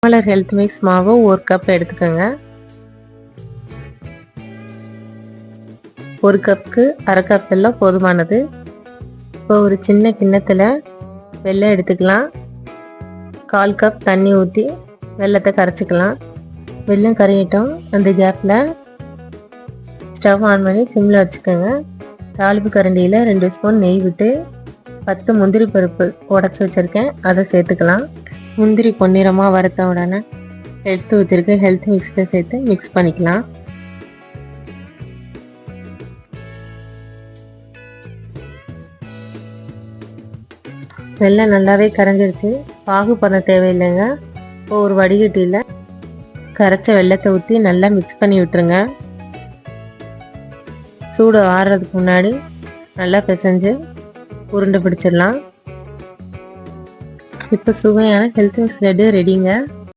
மலர் health mix மாவு 1 cup எடுத்துக்கோங்க. 1 கப்புக்கு அரை கப் வெல்லம் போதுமானது. இப்போ ஒரு சின்ன கிண்ணத்தில் வெல்லம் எடுத்துக்கலாம். 1/4 கப் தண்ணி ஊற்றி வெல்லத்தை கரைச்சிக்கலாம். வெல்லம் கரையட்டும். அந்த கேப்பில் ஸ்டவ் ஆன் பண்ணி சிம்மில் வச்சுக்கோங்க. தாளிப்பு கரண்டியில் 2 ஸ்பூன் நெய் விட்டு 10 முந்திரி பருப்பு உடச்சி வச்சுருக்கேன், அதை சேர்த்துக்கலாம். முந்திரி பொன்னிறமாக வறுத்த உடனே எடுத்து வச்சுருக்க ஹெல்த் மிக்ஸை சேர்த்து மிக்ஸ் பண்ணிக்கலாம். வெல்லம் நல்லாவே கரைஞ்சிருச்சு. பாகு பண்ண தேவையில்லைங்க. இப்போ ஒரு வடிகட்டியில் கரைச்ச வெல்லத்தை ஊற்றி நல்லா மிக்ஸ் பண்ணி விட்டுருங்க. சூடு ஆறுறதுக்கு முன்னாடி நல்லா பிசைஞ்சு உருண்டை பிடிச்சிடலாம். இப்போ சுவையான ஹெல்த் மிக்ஸ் லட்டு ரெடிங்க.